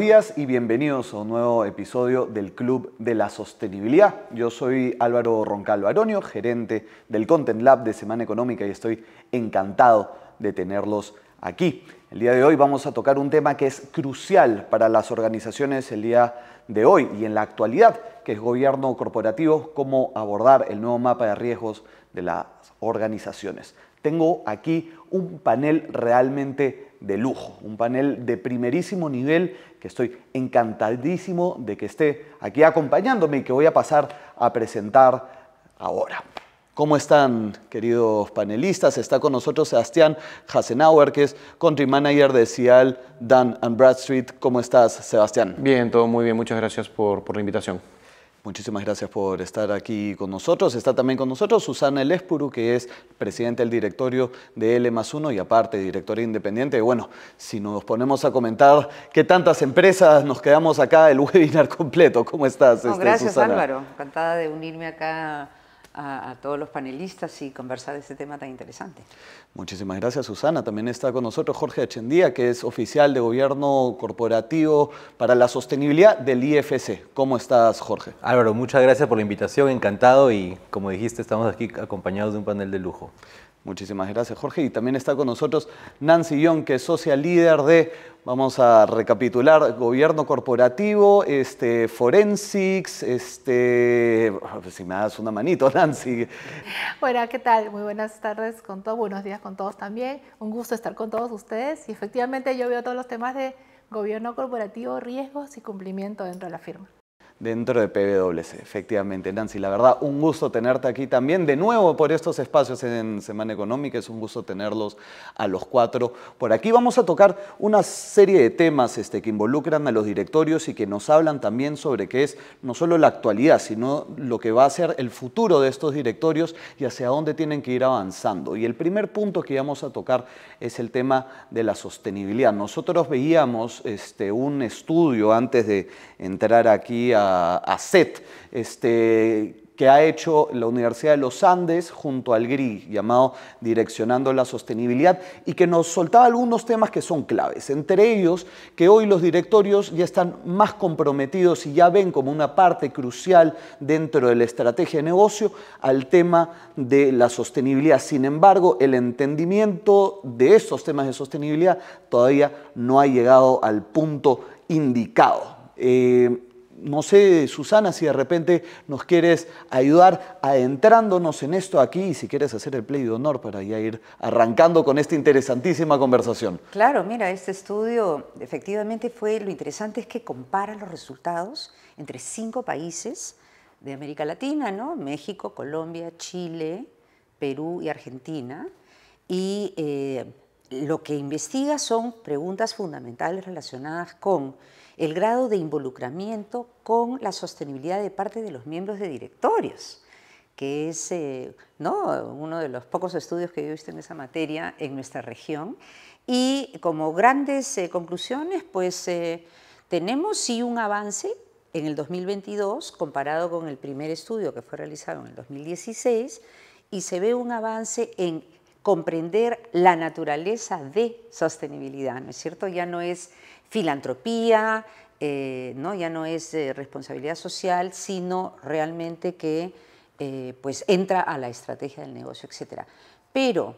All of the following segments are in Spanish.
días y bienvenidos a un nuevo episodio del Club de la Sostenibilidad. Yo soy Álvaro Roncal Baronio, gerente del Content Lab de Semana Económica y estoy encantado de tenerlos aquí. El día de hoy vamos a tocar un tema que es crucial para las organizaciones el día de hoy y en la actualidad, que es gobierno corporativo, cómo abordar el nuevo mapa de riesgos de las organizaciones. Tengo aquí un panel realmente de lujo, un panel de primerísimo nivel que estoy encantadísimo de que esté aquí acompañándome y que voy a pasar a presentar ahora. ¿Cómo están, queridos panelistas? Está con nosotros Sebastián Hasenauer, que es Country Manager de Cial, Dun & Bradstreet. ¿Cómo estás, Sebastián? Bien, todo muy bien. Muchas gracias por la invitación. Muchísimas gracias por estar aquí con nosotros. Está también con nosotros Susana Elespuru, que es presidenta del directorio de L+1 y aparte directora independiente. Bueno, si nos ponemos a comentar qué tantas empresas nos quedamos acá el webinar completo. ¿Cómo estás, Gracias, Susana? Álvaro. Encantada de unirme acá a todos los panelistas y conversar de este tema tan interesante. Muchísimas gracias, Susana. También está con nosotros Jorge Echendía, que es oficial de Gobierno Corporativo para la Sostenibilidad del IFC. ¿Cómo estás, Jorge? Álvaro, muchas gracias por la invitación, encantado y como dijiste, estamos aquí acompañados de un panel de lujo. Muchísimas gracias, Jorge. Y también está con nosotros Nancy Young, que es socia líder de, vamos a recapitular, Gobierno Corporativo, Forensics, si me das una manito, Nancy. Bueno, ¿qué tal? Muy buenas tardes con todos, buenos días con todos también. Un gusto estar con todos ustedes. Y efectivamente yo veo todos los temas de gobierno corporativo, riesgos y cumplimiento dentro de la firma. Dentro de PwC, efectivamente. Nancy, la verdad, un gusto tenerte aquí también, de nuevo por estos espacios en Semana Económica, es un gusto tenerlos a los cuatro por aquí. Vamos a tocar una serie de temas que involucran a los directorios y que nos hablan también sobre qué es no solo la actualidad, sino lo que va a ser el futuro de estos directorios y hacia dónde tienen que ir avanzando. Y el primer punto que vamos a tocar es el tema de la sostenibilidad. Nosotros veíamos un estudio antes de entrar aquí a SET, que ha hecho la Universidad de los Andes junto al GRI, llamado Direccionando la Sostenibilidad, y que nos soltaba algunos temas que son claves. Entre ellos, que hoy los directorios ya están más comprometidos y ya ven como una parte crucial dentro de la estrategia de negocio al tema de la sostenibilidad. Sin embargo, el entendimiento de estos temas de sostenibilidad todavía no ha llegado al punto indicado. No sé, Susana, si de repente nos quieres ayudar adentrándonos en esto aquí y si quieres hacer el play de honor para ya ir arrancando con esta interesantísima conversación. Claro, mira, este estudio efectivamente lo interesante es que compara los resultados entre 5 países de América Latina, ¿no? México, Colombia, Chile, Perú y Argentina. Y lo que investiga son preguntas fundamentales relacionadas con el grado de involucramiento con la sostenibilidad de parte de los miembros de directorios, que es uno de los pocos estudios que yo he visto en esa materia en nuestra región. Y como grandes conclusiones, pues tenemos sí un avance en el 2022 comparado con el primer estudio que fue realizado en el 2016 y se ve un avance en comprender la naturaleza de sostenibilidad, ¿no es cierto? Ya no es filantropía, ya no es responsabilidad social, sino realmente que pues entra a la estrategia del negocio, etc. Pero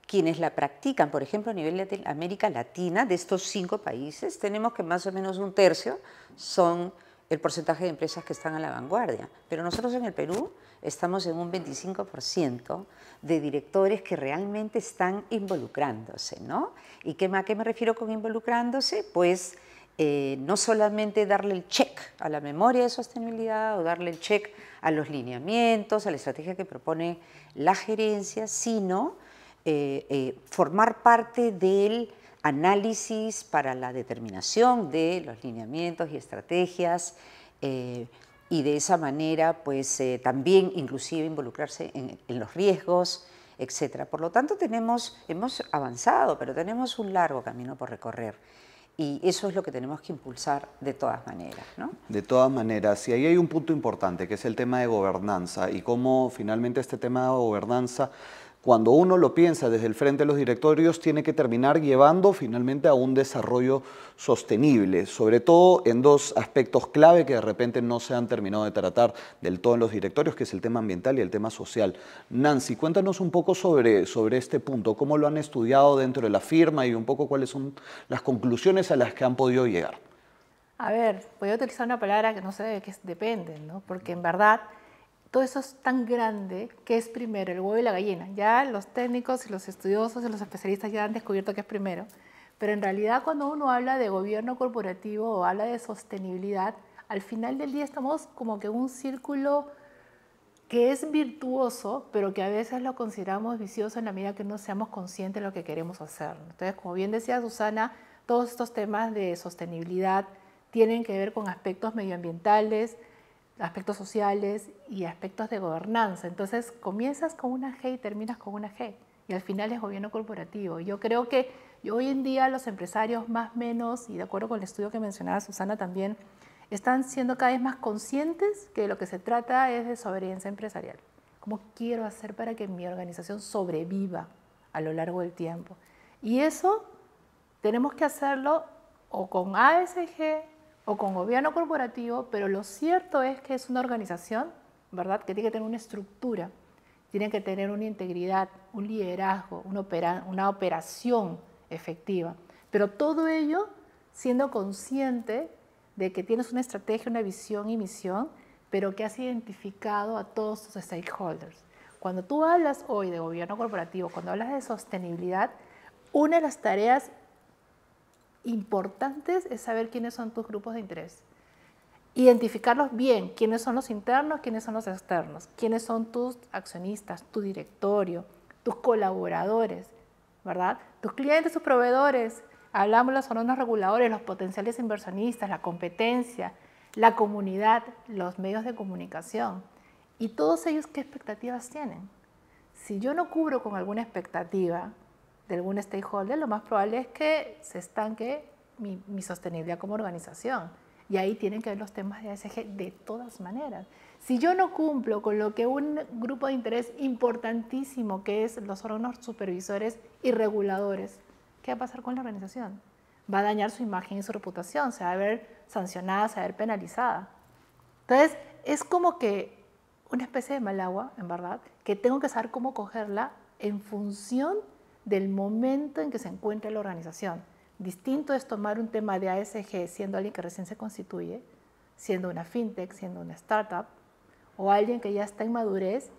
quienes la practican, por ejemplo, a nivel de América Latina, de estos 5 países, tenemos que más o menos un tercio son el porcentaje de empresas que están a la vanguardia. Pero nosotros en el Perú estamos en un 25% de directores que realmente están involucrándose, ¿no? ¿Y a qué me refiero con involucrándose? Pues no solamente darle el check a la memoria de sostenibilidad o darle el check a los lineamientos, a la estrategia que propone la gerencia, sino formar parte del análisis para la determinación de los lineamientos y estrategias y de esa manera pues también inclusive involucrarse en los riesgos, etc. Por lo tanto hemos avanzado, pero tenemos un largo camino por recorrer. Y eso es lo que tenemos que impulsar de todas maneras, ¿no? De todas maneras, y ahí hay un punto importante, que es el tema de gobernanza y cómo finalmente este tema de gobernanza cuando uno lo piensa desde el frente de los directorios, tiene que terminar llevando finalmente a un desarrollo sostenible, sobre todo en dos aspectos clave que de repente no se han terminado de tratar del todo en los directorios, que es el tema ambiental y el tema social. Nancy, cuéntanos un poco sobre este punto, cómo lo han estudiado dentro de la firma y un poco cuáles son las conclusiones a las que han podido llegar. A ver, voy a utilizar una palabra que no sé de qué depende, ¿no? Porque en verdad todo eso es tan grande que es primero el huevo y la gallina. Ya los técnicos y los estudiosos y los especialistas ya han descubierto que es primero. Pero en realidad cuando uno habla de gobierno corporativo o habla de sostenibilidad, al final del día estamos como que en un círculo que es virtuoso, pero que a veces lo consideramos vicioso en la medida que no seamos conscientes de lo que queremos hacer. Entonces, como bien decía Susana, todos estos temas de sostenibilidad tienen que ver con aspectos medioambientales, aspectos sociales y aspectos de gobernanza. Entonces, comienzas con una G y terminas con una G. Y al final es gobierno corporativo. Yo creo que hoy en día los empresarios más o menos, y de acuerdo con el estudio que mencionaba Susana también, están siendo cada vez más conscientes que lo que se trata es de soberanía empresarial. ¿Cómo quiero hacer para que mi organización sobreviva a lo largo del tiempo? Y eso tenemos que hacerlo o con ASG o con gobierno corporativo, pero lo cierto es que es una organización, ¿verdad?, que tiene que tener una estructura, tiene que tener una integridad, un liderazgo, una operación efectiva. Pero todo ello siendo consciente de que tienes una estrategia, una visión y misión, pero que has identificado a todos tus stakeholders. Cuando tú hablas hoy de gobierno corporativo, cuando hablas de sostenibilidad, una de las tareas importantes es saber quiénes son tus grupos de interés. Identificarlos bien, quiénes son los internos, quiénes son los externos, quiénes son tus accionistas, tu directorio, tus colaboradores, ¿verdad? Tus clientes, tus proveedores, hablamos de los órganos reguladores, los potenciales inversionistas, la competencia, la comunidad, los medios de comunicación. Y todos ellos, ¿qué expectativas tienen? Si yo no cubro con alguna expectativa de algún stakeholder, lo más probable es que se estanque mi sostenibilidad como organización. Y ahí tienen que ver los temas de ASG de todas maneras. Si yo no cumplo con lo que un grupo de interés importantísimo, que es los órganos supervisores y reguladores, ¿qué va a pasar con la organización? Va a dañar su imagen y su reputación, se va a ver sancionada, se va a ver penalizada. Entonces, es como que una especie de mal agua, en verdad, que tengo que saber cómo cogerla en función del momento en que se encuentra la organización. Distinto es tomar un tema de ASG siendo alguien que recién se constituye, siendo una fintech, siendo una startup, o alguien que ya está en madurez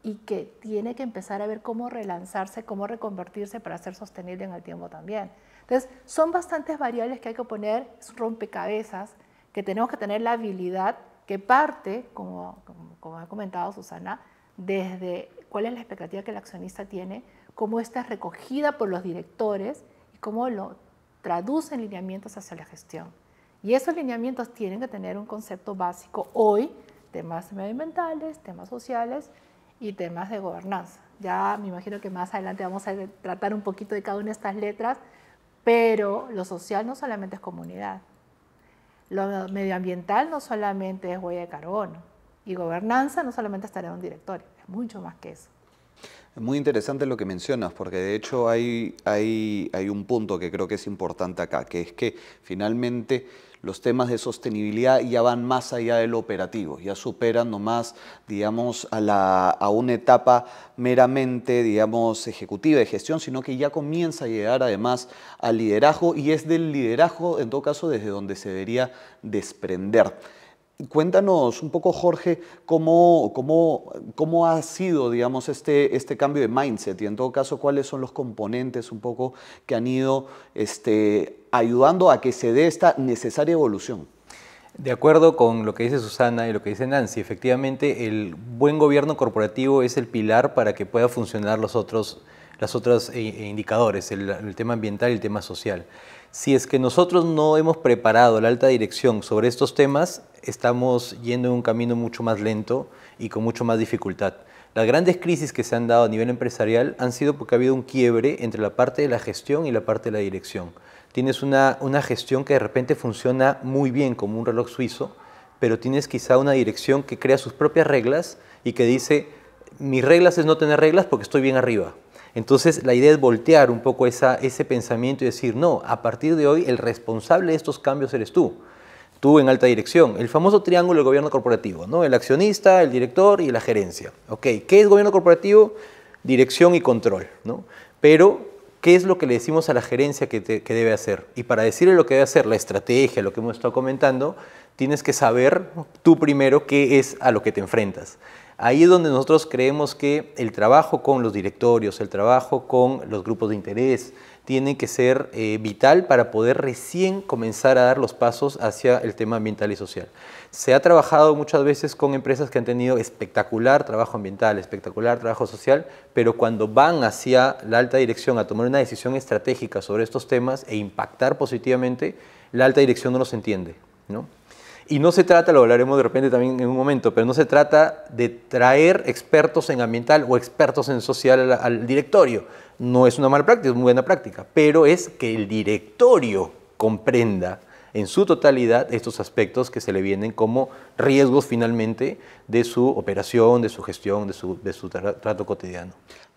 y que tiene que empezar a ver cómo relanzarse, cómo reconvertirse para ser sostenible en el tiempo también. Entonces, son bastantes variables que hay que poner, es un rompecabezas, que tenemos que tener la habilidad que parte, como ha comentado Susana, desde cuál es la expectativa que el accionista tiene, cómo esta es recogida por los directores y cómo lo traduce en lineamientos hacia la gestión. Y esos lineamientos tienen que tener un concepto básico hoy, temas medioambientales, temas sociales y temas de gobernanza. Ya me imagino que más adelante vamos a tratar un poquito de cada una de estas letras, pero lo social no solamente es comunidad. Lo medioambiental no solamente es huella de carbono. Y gobernanza no solamente es tarea de un directorio, es mucho más que eso. Es muy interesante lo que mencionas, porque de hecho hay un punto que creo que es importante acá, que es que finalmente los temas de sostenibilidad ya van más allá de lo operativo, ya superan nomás, digamos, a una etapa meramente, digamos, ejecutiva de gestión, sino que ya comienza a llegar además al liderazgo, y es del liderazgo, en todo caso, desde donde se debería desprender. Cuéntanos un poco, Jorge, cómo ha sido, digamos, este cambio de mindset, y en todo caso, cuáles son los componentes un poco que han ido ayudando a que se dé esta necesaria evolución. De acuerdo con lo que dice Susana y lo que dice Nancy, efectivamente el buen gobierno corporativo es el pilar para que pueda funcionar los otros indicadores, el tema ambiental y el tema social. Si es que nosotros no hemos preparado la alta dirección sobre estos temas, estamos yendo en un camino mucho más lento y con mucho más dificultad. Las grandes crisis que se han dado a nivel empresarial han sido porque ha habido un quiebre entre la parte de la gestión y la parte de la dirección. Tienes una gestión que de repente funciona muy bien como un reloj suizo, pero tienes quizá una dirección que crea sus propias reglas y que dice, mis reglas es no tener reglas porque estoy bien arriba. Entonces la idea es voltear un poco ese pensamiento y decir, no, a partir de hoy el responsable de estos cambios eres tú. Tú en alta dirección. El famoso triángulo del gobierno corporativo, ¿no? El accionista, el director y la gerencia. Ok, ¿qué es gobierno corporativo? Dirección y control, ¿no? Pero, ¿qué es lo que le decimos a la gerencia que debe hacer? Y para decirle lo que debe hacer, la estrategia, lo que hemos estado comentando, tienes que saber tú primero qué es a lo que te enfrentas. Ahí es donde nosotros creemos que el trabajo con los directorios, el trabajo con los grupos de interés, tiene que ser vital para poder recién comenzar a dar los pasos hacia el tema ambiental y social. Se ha trabajado muchas veces con empresas que han tenido espectacular trabajo ambiental, espectacular trabajo social, pero cuando van hacia la alta dirección a tomar una decisión estratégica sobre estos temas e impactar positivamente, la alta dirección no los entiende, ¿no? Y no se trata, lo hablaremos de repente también en un momento, pero no se trata de traer expertos en ambiental o expertos en social al directorio. No es una mala práctica, es muy buena práctica, pero es que el directorio comprenda en su totalidad estos aspectos que se le vienen como riesgos finalmente de su operación, de su gestión, de su trato cotidiano.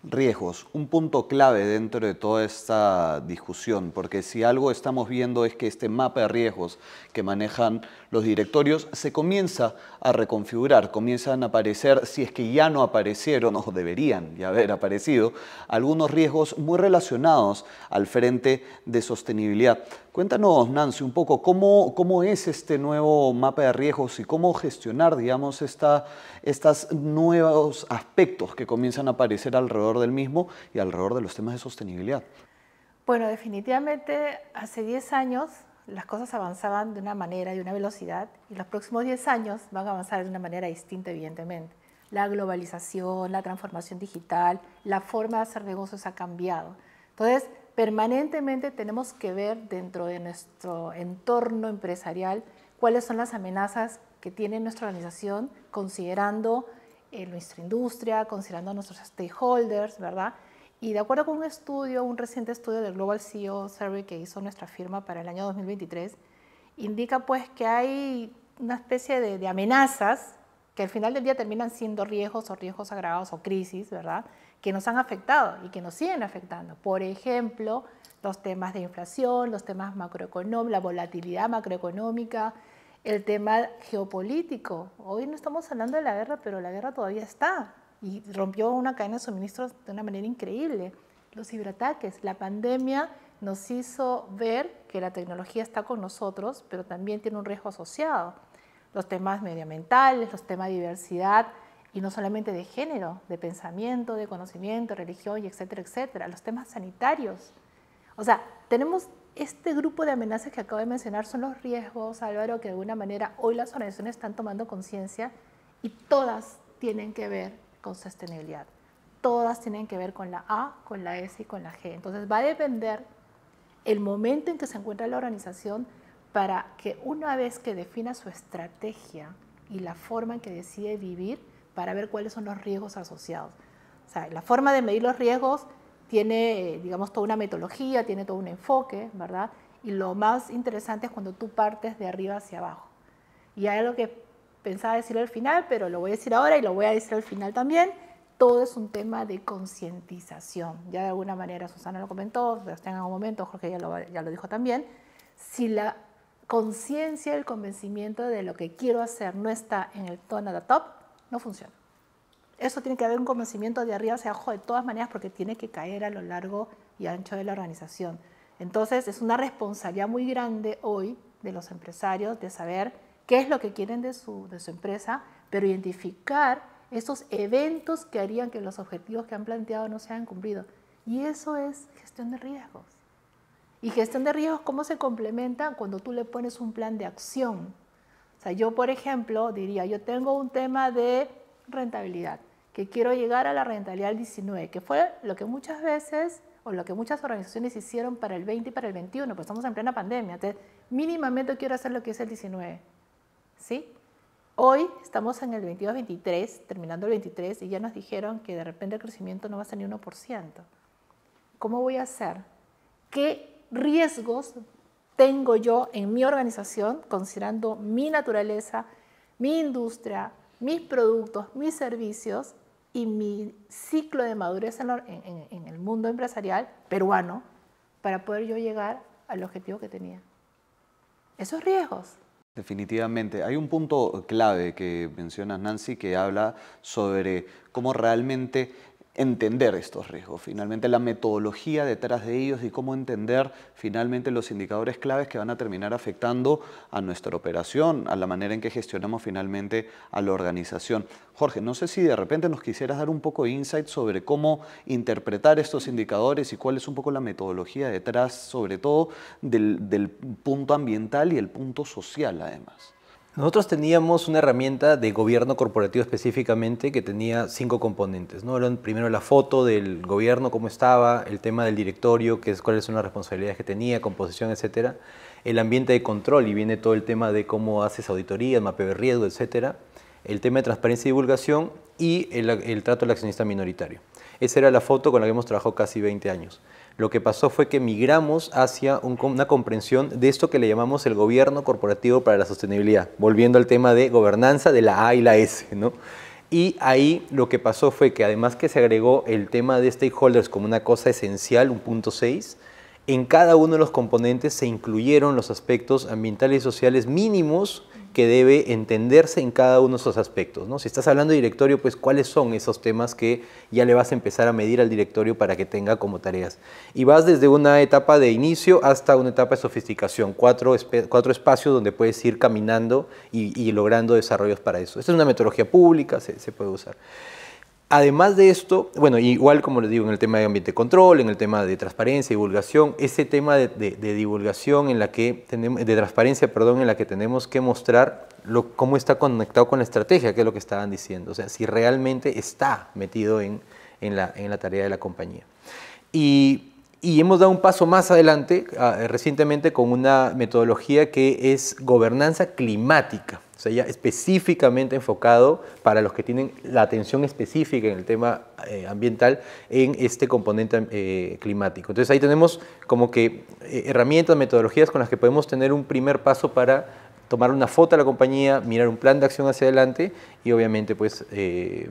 Riesgos, un punto clave dentro de toda esta discusión, porque si algo estamos viendo es que este mapa de riesgos que manejan los directorios se comienza a reconfigurar, comienzan a aparecer, si es que ya no aparecieron o deberían ya haber aparecido, algunos riesgos muy relacionados al frente de sostenibilidad. Cuéntanos, Nancy, un poco cómo es este nuevo mapa de riesgos y cómo gestionar, digamos, estos nuevos aspectos que comienzan a aparecer alrededor del mismo y alrededor de los temas de sostenibilidad. Bueno, definitivamente hace 10 años las cosas avanzaban de una manera y una velocidad, y los próximos 10 años van a avanzar de una manera distinta, evidentemente. La globalización, la transformación digital, la forma de hacer negocios ha cambiado. Entonces, permanentemente tenemos que ver dentro de nuestro entorno empresarial cuáles son las amenazas que tiene nuestra organización, considerando nuestra industria, considerando a nuestros stakeholders, ¿verdad? Y de acuerdo con un reciente estudio del Global CEO Survey que hizo nuestra firma para el año 2023, indica pues que hay una especie de amenazas que al final del día terminan siendo riesgos o riesgos agravados o crisis, ¿verdad?, que nos han afectado y que nos siguen afectando. Por ejemplo, los temas de inflación, los temas macroeconómicos, la volatilidad macroeconómica, el tema geopolítico. Hoy no estamos hablando de la guerra, pero la guerra todavía está y rompió una cadena de suministros de una manera increíble. Los ciberataques, la pandemia nos hizo ver que la tecnología está con nosotros, pero también tiene un riesgo asociado. Los temas medioambientales, los temas de diversidad, y no solamente de género, de pensamiento, de conocimiento, religión, y etcétera, etcétera. Los temas sanitarios. O sea, tenemos este grupo de amenazas que acabo de mencionar, son los riesgos, Álvaro, que de alguna manera hoy las organizaciones están tomando conciencia y todas tienen que ver con sostenibilidad. Todas tienen que ver con la A, con la S y con la G. Entonces va a depender el momento en que se encuentra la organización para que una vez que defina su estrategia y la forma en que decide vivir, para ver cuáles son los riesgos asociados. O sea, la forma de medir los riesgos tiene, digamos, toda una metodología, tiene todo un enfoque, ¿verdad? Y lo más interesante es cuando tú partes de arriba hacia abajo. Y hay algo que pensaba decir al final, pero lo voy a decir ahora y lo voy a decir al final también. Todo es un tema de concientización. Ya de alguna manera Susana lo comentó, en algún momento Jorge ya lo dijo también. Si la conciencia, el convencimiento de lo que quiero hacer no está en el tono de top, no funciona. Eso tiene que haber un convencimiento de arriba hacia abajo de todas maneras porque tiene que caer a lo largo y ancho de la organización. Entonces es una responsabilidad muy grande hoy de los empresarios de saber qué es lo que quieren de su empresa, pero identificar esos eventos que harían que los objetivos que han planteado no se hayan cumplido. Y eso es gestión de riesgos. Y gestión de riesgos, ¿cómo se complementa? Cuando tú le pones un plan de acción. O sea, yo, por ejemplo, diría, yo tengo un tema de rentabilidad, que quiero llegar a la rentabilidad del 19, que fue lo que muchas veces, o lo que muchas organizaciones hicieron para el 20 y para el 21, pues estamos en plena pandemia, entonces mínimamente quiero hacer lo que es el 19, ¿sí? Hoy estamos en el 22-23, terminando el 23, y ya nos dijeron que de repente el crecimiento no va a ser ni 1%. ¿Cómo voy a hacer? ¿Qué riesgos tengo yo en mi organización, considerando mi naturaleza, mi industria, mis productos, mis servicios, y mi ciclo de madurez en el mundo empresarial peruano para poder yo llegar al objetivo que tenía. Esos riesgos. Definitivamente. Hay un punto clave que mencionas, Nancy, que habla sobre cómo realmente entender estos riesgos, finalmente la metodología detrás de ellos y cómo entender finalmente los indicadores claves que van a terminar afectando a nuestra operación, a la manera en que gestionamos finalmente a la organización. Jorge, no sé si de repente nos quisieras dar un poco de insight sobre cómo interpretar estos indicadores y cuál es un poco la metodología detrás, sobre todo del punto ambiental y el punto social además. Nosotros teníamos una herramienta de gobierno corporativo específicamente que tenía 5 componentes, ¿no? Eran primero la foto del gobierno, cómo estaba, el tema del directorio, que es cuáles son las responsabilidades que tenía, composición, etcétera, el ambiente de control, y viene todo el tema de cómo haces auditoría, el mapeo de riesgo, etcétera, el tema de transparencia y divulgación y el trato al accionista minoritario. Esa era la foto con la que hemos trabajado casi 20 años. Lo que pasó fue que migramos hacia una comprensión de esto que le llamamos el gobierno corporativo para la sostenibilidad, volviendo al tema de gobernanza de la A y la S, ¿no? Y ahí lo que pasó fue que además que se agregó el tema de stakeholders como una cosa esencial, un punto 6, en cada uno de los componentes se incluyeron los aspectos ambientales y sociales mínimos que debe entenderse en cada uno de esos aspectos, ¿no? Si estás hablando de directorio, pues cuáles son esos temas que ya le vas a empezar a medir al directorio para que tenga como tareas. Y vas desde una etapa de inicio hasta una etapa de sofisticación, cuatro espacios donde puedes ir caminando y logrando desarrollos para eso. Esta es una metodología pública, se puede usar. Además de esto, bueno, igual como les digo, en el tema de ambiente de control, en el tema de transparencia, divulgación, ese tema de divulgación en la que tenemos, de transparencia, perdón, en la que tenemos que mostrar cómo está conectado con la estrategia, que es lo que estaban diciendo, o sea, si realmente está metido en la tarea de la compañía. Y hemos dado un paso más adelante, recientemente, con una metodología que es gobernanza climática. O sea, ya específicamente enfocado para los que tienen la atención específica en el tema ambiental en este componente climático. Entonces ahí tenemos como que herramientas, metodologías con las que podemos tener un primer paso para tomar una foto a la compañía, mirar un plan de acción hacia adelante y obviamente pues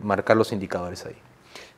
marcar los indicadores ahí.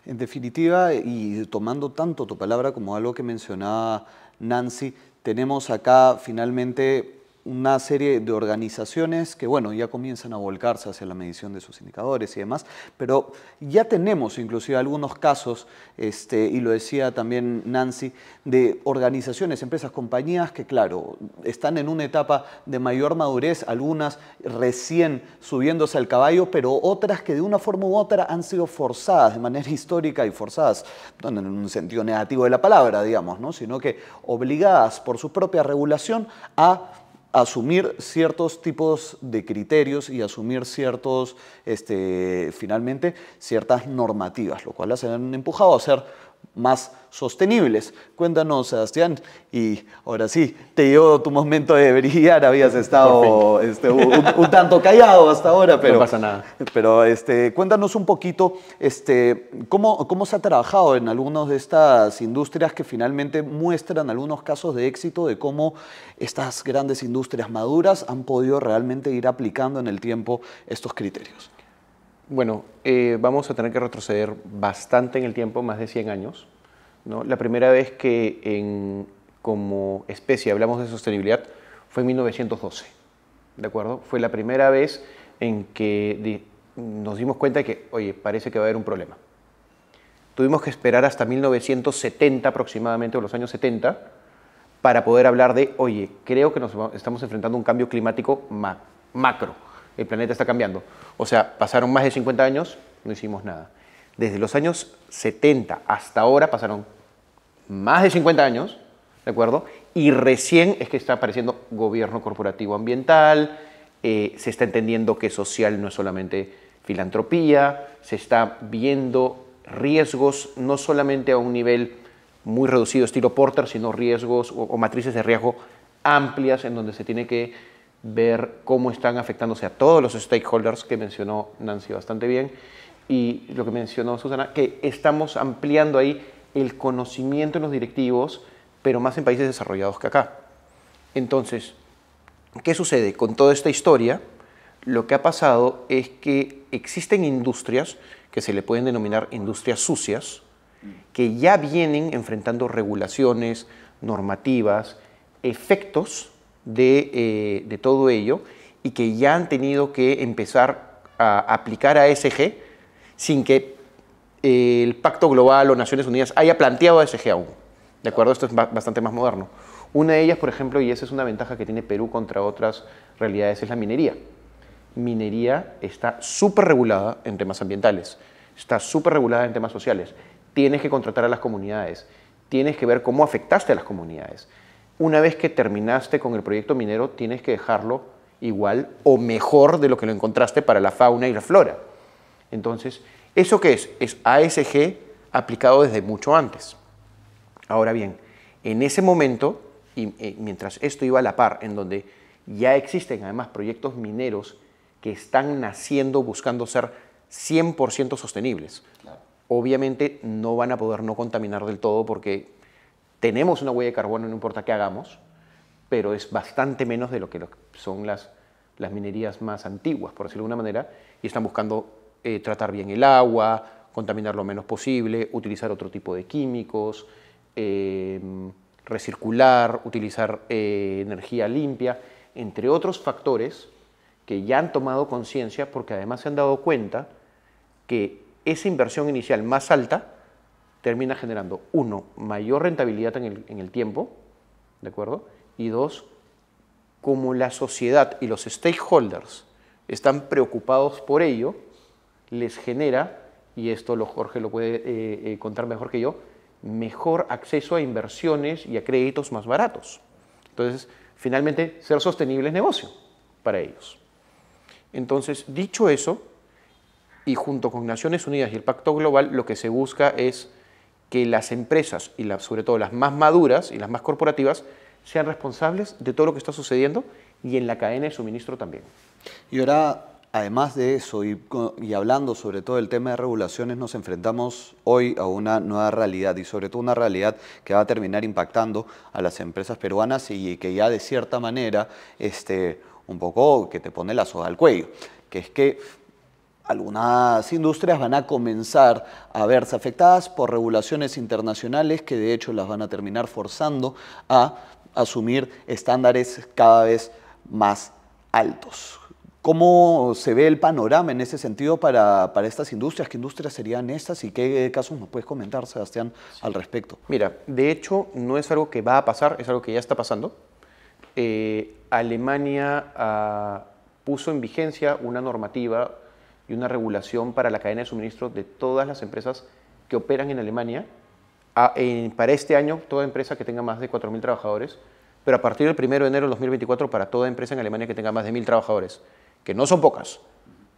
En definitiva, y tomando tanto tu palabra como algo que mencionaba Nancy, tenemos acá finalmente una serie de organizaciones que, bueno, ya comienzan a volcarse hacia la medición de sus indicadores y demás, pero ya tenemos inclusive algunos casos, y lo decía también Nancy, de organizaciones, empresas, compañías que, claro, están en una etapa de mayor madurez, algunas recién subiéndose al caballo, pero otras que de una forma u otra han sido forzadas de manera histórica y forzadas, no en un sentido negativo de la palabra, digamos, ¿no? Sino que obligadas por su propia regulación a asumir ciertos tipos de criterios y asumir finalmente ciertas normativas, lo cual las han empujado a ser más sostenibles. Cuéntanos, Sebastián, y ahora sí, te llegó tu momento de brillar, habías estado un tanto callado hasta ahora, pero no pasa nada. Pero cuéntanos un poquito cómo se ha trabajado en algunas de estas industrias que finalmente muestran algunos casos de éxito de cómo estas grandes industrias maduras han podido realmente ir aplicando en el tiempo estos criterios. Bueno, vamos a tener que retroceder bastante en el tiempo, más de 100 años, ¿no? La primera vez que como especie hablamos de sostenibilidad fue en 1912, ¿de acuerdo? Fue la primera vez en que nos dimos cuenta de que, oye, parece que va a haber un problema. Tuvimos que esperar hasta 1970 aproximadamente, o los años 70, para poder hablar de, oye, creo que nos estamos enfrentando a un cambio climático macro. El planeta está cambiando. O sea, pasaron más de 50 años, no hicimos nada. Desde los años 70 hasta ahora pasaron más de 50 años, ¿de acuerdo? Y recién es que está apareciendo gobierno corporativo ambiental, se está entendiendo que social no es solamente filantropía, se está viendo riesgos no solamente a un nivel muy reducido estilo Porter, sino riesgos o matrices de riesgo amplias en donde se tiene que ver cómo están afectándose a todos los stakeholders que mencionó Nancy bastante bien y lo que mencionó Susana, que estamos ampliando ahí el conocimiento en los directivos, pero más en países desarrollados que acá. Entonces, ¿qué sucede? Con toda esta historia, lo que ha pasado es que existen industrias que se le pueden denominar industrias sucias, que ya vienen enfrentando regulaciones, normativas, efectos de todo ello, y que ya han tenido que empezar a aplicar ASG sin que el Pacto Global o Naciones Unidas haya planteado ASG aún. ¿De acuerdo? Esto es bastante más moderno. Una de ellas, por ejemplo, y esa es una ventaja que tiene Perú contra otras realidades, es la minería. Minería está súper regulada en temas ambientales, está súper regulada en temas sociales. Tienes que contratar a las comunidades, tienes que ver cómo afectaste a las comunidades. Una vez que terminaste con el proyecto minero, tienes que dejarlo igual o mejor de lo que lo encontraste para la fauna y la flora. Entonces, ¿eso qué es? Es ASG aplicado desde mucho antes. Ahora bien, en ese momento, y mientras esto iba a la par, en donde ya existen además proyectos mineros que están naciendo buscando ser 100% sostenibles. Claro. Obviamente no van a poder no contaminar del todo porque tenemos una huella de carbono, no importa qué hagamos, pero es bastante menos de lo que son las minerías más antiguas, por decirlo de alguna manera, y están buscando tratar bien el agua, contaminar lo menos posible, utilizar otro tipo de químicos, recircular, utilizar energía limpia, entre otros factores que ya han tomado conciencia porque además se han dado cuenta que esa inversión inicial más alta termina generando, uno, mayor rentabilidad en el tiempo, ¿de acuerdo? Y dos, como la sociedad y los stakeholders están preocupados por ello, les genera, y esto Jorge lo puede contar mejor que yo, mejor acceso a inversiones y a créditos más baratos. Entonces, finalmente, ser sostenible es negocio para ellos. Entonces, dicho eso, y junto con Naciones Unidas y el Pacto Global, lo que se busca es que las empresas, y sobre todo las más maduras y las más corporativas, sean responsables de todo lo que está sucediendo y en la cadena de suministro también. Y ahora, además de eso, y hablando sobre todo del tema de regulaciones, nos enfrentamos hoy a una nueva realidad y sobre todo una realidad que va a terminar impactando a las empresas peruanas y que ya de cierta manera un poco que te pone la soga al cuello, que es que algunas industrias van a comenzar a verse afectadas por regulaciones internacionales que de hecho las van a terminar forzando a asumir estándares cada vez más altos. ¿Cómo se ve el panorama en ese sentido para estas industrias? ¿Qué industrias serían estas y qué casos nos puedes comentar, Sebastián, al respecto? Mira, de hecho no es algo que va a pasar, es algo que ya está pasando. Alemania puso en vigencia una normativa y una regulación para la cadena de suministro de todas las empresas que operan en Alemania. Para este año, toda empresa que tenga más de 4.000 trabajadores, pero a partir del 1 de enero de 2024 para toda empresa en Alemania que tenga más de 1.000 trabajadores, que no son pocas.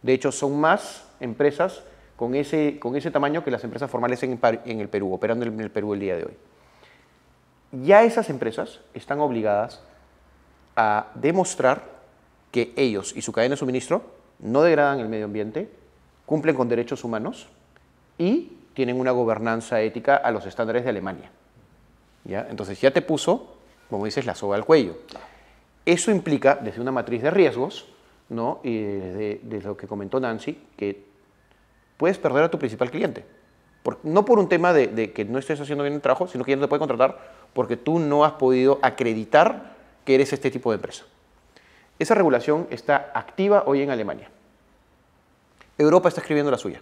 De hecho, son más empresas con ese tamaño que las empresas formales en el Perú, operando en el Perú el día de hoy. Ya esas empresas están obligadas a demostrar que ellos y su cadena de suministro no degradan el medio ambiente, cumplen con derechos humanos y tienen una gobernanza ética a los estándares de Alemania. ¿Ya? Entonces ya te puso, como dices, la soga al cuello. Eso implica, desde una matriz de riesgos, ¿no? Y desde lo que comentó Nancy, que puedes perder a tu principal cliente. No por un tema de que no estés haciendo bien el trabajo, sino que ya no te puede contratar porque tú no has podido acreditar que eres este tipo de empresa. Esa regulación está activa hoy en Alemania. Europa está escribiendo la suya.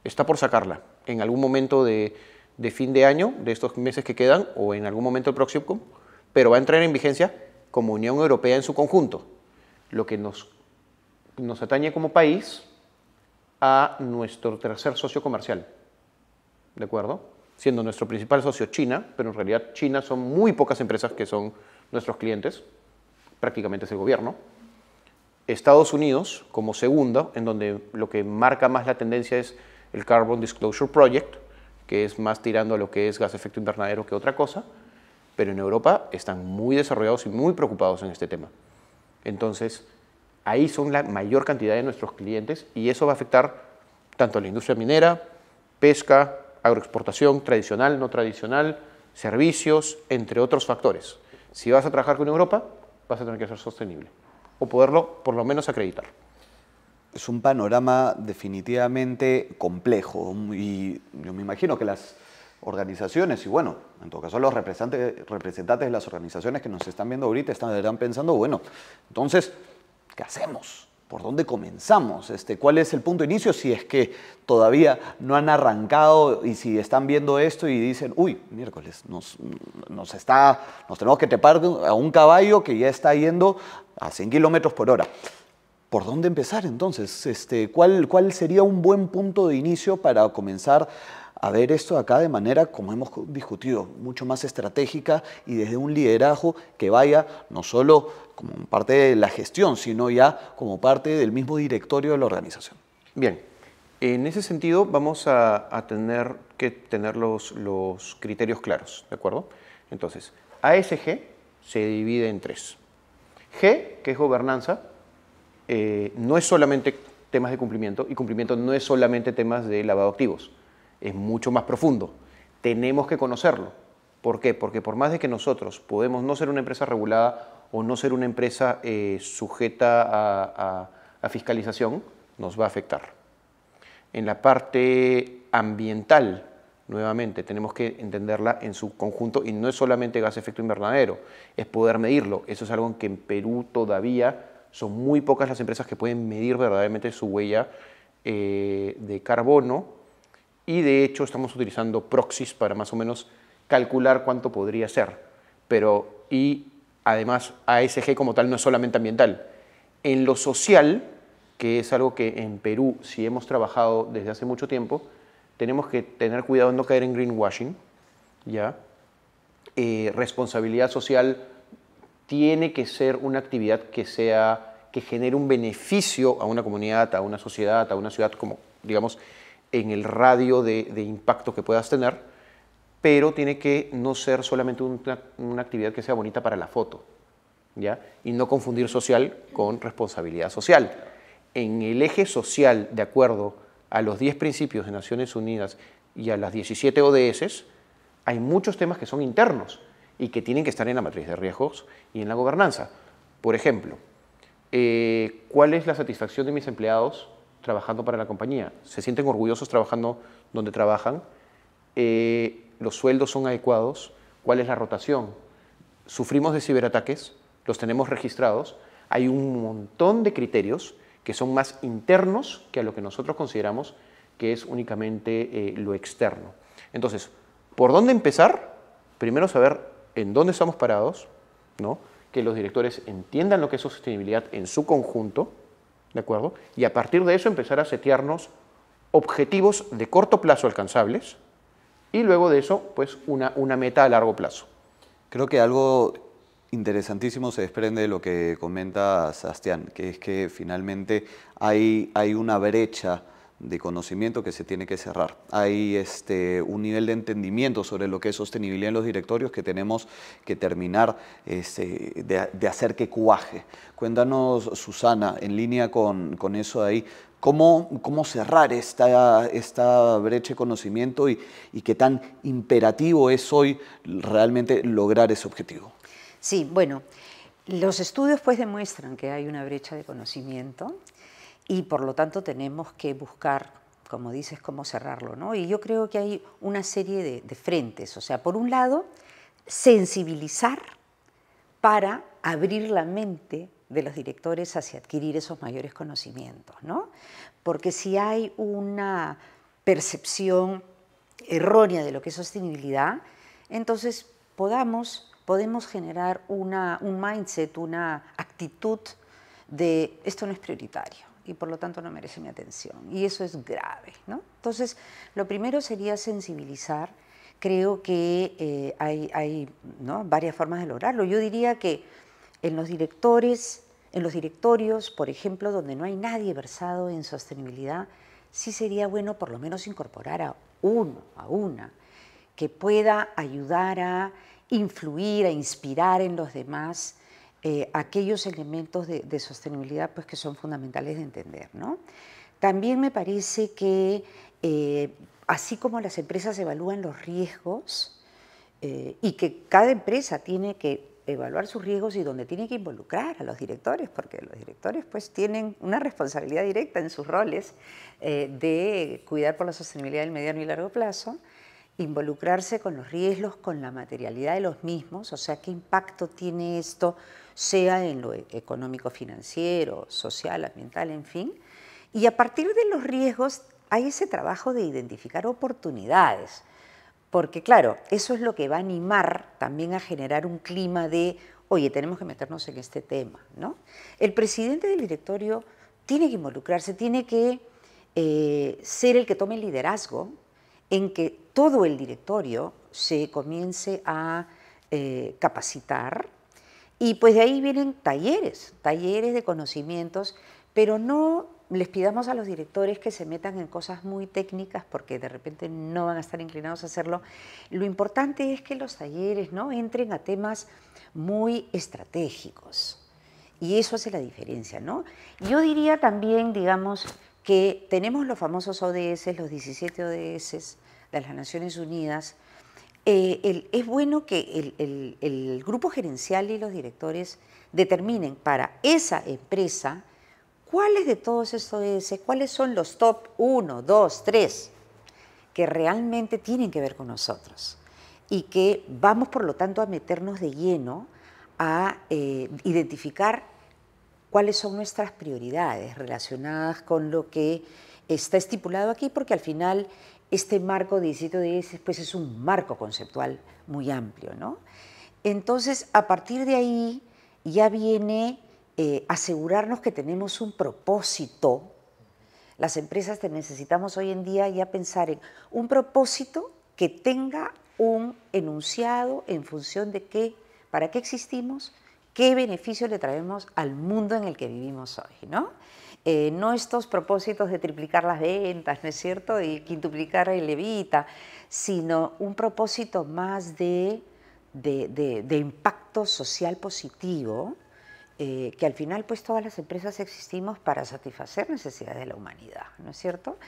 Está por sacarla en algún momento de fin de año, de estos meses que quedan, o en algún momento el próximo, pero va a entrar en vigencia como Unión Europea en su conjunto, lo que nos atañe como país a nuestro tercer socio comercial, ¿de acuerdo? Siendo nuestro principal socio China, pero en realidad China son muy pocas empresas que son nuestros clientes, prácticamente es el gobierno. Estados Unidos como segundo, en donde lo que marca más la tendencia es el Carbon Disclosure Project, que es más tirando a lo que es gas de efecto invernadero que otra cosa, pero en Europa están muy desarrollados y muy preocupados en este tema. Entonces, ahí son la mayor cantidad de nuestros clientes y eso va a afectar tanto a la industria minera, pesca, agroexportación, tradicional, no tradicional, servicios, entre otros factores. Si vas a trabajar con Europa, vas a tener que ser sostenible o poderlo por lo menos acreditar. Es un panorama definitivamente complejo y yo me imagino que las organizaciones y bueno, en todo caso los representantes de las organizaciones que nos están viendo ahorita estarán pensando, bueno, entonces, ¿qué hacemos? ¿Por dónde comenzamos? ¿Cuál es el punto de inicio? Si es que todavía no han arrancado y si están viendo esto y dicen, uy, miércoles, nos tenemos que trepar a un caballo que ya está yendo a 100 kilómetros por hora. ¿Por dónde empezar entonces? ¿Cuál sería un buen punto de inicio para comenzar a ver esto acá de manera, como hemos discutido, mucho más estratégica y desde un liderazgo que vaya no solo como parte de la gestión, sino ya como parte del mismo directorio de la organización? Bien, en ese sentido vamos a tener que tener los criterios claros, ¿de acuerdo? Entonces, ASG se divide en 3. G, que es gobernanza, no es solamente temas de cumplimiento, y cumplimiento no es solamente temas de lavado de activos, es mucho más profundo. Tenemos que conocerlo. ¿Por qué? Porque por más de que nosotros podemos no ser una empresa regulada o no ser una empresa sujeta a fiscalización, nos va a afectar. En la parte ambiental, nuevamente, tenemos que entenderla en su conjunto y no es solamente gas efecto invernadero, es poder medirlo. Eso es algo que en Perú todavía son muy pocas las empresas que pueden medir verdaderamente su huella de carbono y de hecho estamos utilizando proxies para más o menos calcular cuánto podría ser. Y además ASG como tal no es solamente ambiental. En lo social, que es algo que en Perú sí hemos trabajado desde hace mucho tiempo, tenemos que tener cuidado en no caer en greenwashing, ¿ya? Responsabilidad social tiene que ser una actividad que genere un beneficio a una comunidad, a una sociedad, a una ciudad, como digamos, en el radio de impacto que puedas tener, pero tiene que no ser solamente una actividad que sea bonita para la foto, ¿ya? Y no confundir social con responsabilidad social. En el eje social, de acuerdo a los 10 principios de Naciones Unidas y a las 17 ODS, hay muchos temas que son internos y que tienen que estar en la matriz de riesgos y en la gobernanza. Por ejemplo, ¿cuál es la satisfacción de mis empleados trabajando para la compañía? ¿Se sienten orgullosos trabajando donde trabajan? ¿Los sueldos son adecuados? ¿Cuál es la rotación? ¿Sufrimos de ciberataques? ¿Los tenemos registrados? Hay un montón de criterios que son más internos que a lo que nosotros consideramos que es únicamente lo externo. Entonces, ¿por dónde empezar? Primero saber en dónde estamos parados, ¿no? Que los directores entiendan lo que es sostenibilidad en su conjunto, ¿de acuerdo? Y a partir de eso empezar a setearnos objetivos de corto plazo alcanzables y luego de eso, pues, una meta a largo plazo. Creo que algo interesantísimo se desprende de lo que comenta Sebastián, que es que finalmente hay una brecha de conocimiento que se tiene que cerrar. Hay un nivel de entendimiento sobre lo que es sostenibilidad en los directorios que tenemos que terminar de hacer que cuaje. Cuéntanos, Susana, en línea con eso de ahí, ¿cómo cerrar esta brecha de conocimiento y qué tan imperativo es hoy realmente lograr ese objetivo? Sí, bueno, los estudios pues demuestran que hay una brecha de conocimiento y por lo tanto tenemos que buscar, como dices, cómo cerrarlo, ¿no? Y yo creo que hay una serie de frentes, o sea, por un lado, sensibilizar para abrir la mente de los directores hacia adquirir esos mayores conocimientos, ¿no? Porque si hay una percepción errónea de lo que es sostenibilidad, entonces podemos generar un mindset, una actitud de esto no es prioritario y por lo tanto no merece mi atención. Y eso es grave, ¿no? Entonces, lo primero sería sensibilizar. Creo que hay ¿no? varias formas de lograrlo. Yo diría que en los directorios, por ejemplo, donde no hay nadie versado en sostenibilidad, sí sería bueno por lo menos incorporar a una, que pueda ayudar a influir, a inspirar en los demás aquellos elementos de sostenibilidad pues, que son fundamentales de entender, ¿no? También me parece que así como las empresas evalúan los riesgos y que cada empresa tiene que evaluar sus riesgos y donde tiene que involucrar a los directores, porque los directores pues tienen una responsabilidad directa en sus roles de cuidar por la sostenibilidad del mediano y largo plazo, involucrarse con los riesgos, con la materialidad de los mismos, o sea, qué impacto tiene esto, sea en lo económico, financiero, social, ambiental, en fin. Y a partir de los riesgos hay ese trabajo de identificar oportunidades, porque claro, eso es lo que va a animar también a generar un clima de, oye, tenemos que meternos en este tema, ¿no? El presidente del directorio tiene que involucrarse, tiene que ser el que tome el liderazgo en que todo el directorio se comience a capacitar, y pues de ahí vienen talleres de conocimientos, pero no les pidamos a los directores que se metan en cosas muy técnicas porque de repente no van a estar inclinados a hacerlo. Lo importante es que los talleres, ¿no?, entren a temas muy estratégicos, y eso hace la diferencia, ¿no? Yo diría también, digamos, que tenemos los famosos ODS, los 17 ODS de las Naciones Unidas. Es bueno que el grupo gerencial y los directores determinen para esa empresa cuáles de todos estos ODS, cuáles son los top 1, 2, 3 que realmente tienen que ver con nosotros, y que vamos por lo tanto a meternos de lleno a identificar cuáles son nuestras prioridades relacionadas con lo que está estipulado aquí, porque al final este marco 17 ODS pues es un marco conceptual muy amplio, ¿no? Entonces, a partir de ahí ya viene asegurarnos que tenemos un propósito. Las empresas necesitamos hoy en día ya pensar en un propósito que tenga un enunciado en función de qué, para qué existimos, qué beneficio le traemos al mundo en el que vivimos hoy, ¿no? No estos propósitos de triplicar las ventas, ¿no es cierto?, y quintuplicar el EBITDA, sino un propósito más de impacto social positivo, que al final pues todas las empresas existimos para satisfacer necesidades de la humanidad, ¿no es cierto?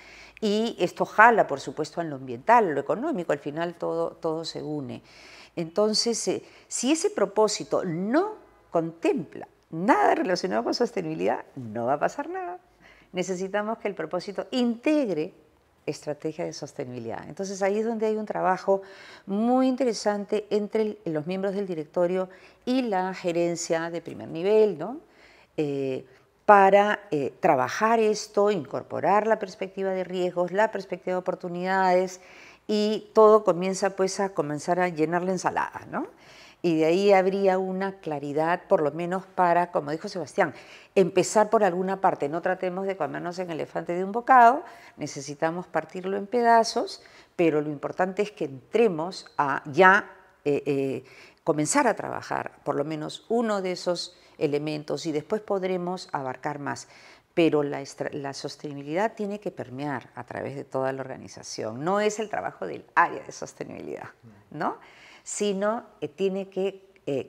Y esto jala, por supuesto, en lo ambiental, en lo económico, al final todo se une. Entonces, si ese propósito no contempla nada relacionado con sostenibilidad, no va a pasar nada. Necesitamos que el propósito integre estrategia de sostenibilidad. Entonces ahí es donde hay un trabajo muy interesante entre los miembros del directorio y la gerencia de primer nivel, ¿no? Para trabajar esto, incorporar la perspectiva de riesgos, la perspectiva de oportunidades, y todo comienza pues a llenar la ensalada, ¿no? Y de ahí habría una claridad, por lo menos para, como dijo Sebastián, empezar por alguna parte. No tratemos de comernos el elefante de un bocado, necesitamos partirlo en pedazos, pero lo importante es que entremos a ya comenzar a trabajar por lo menos uno de esos elementos, y después podremos abarcar más. Pero la sostenibilidad tiene que permear a través de toda la organización. No es el trabajo del área de sostenibilidad, ¿no?, sino tiene que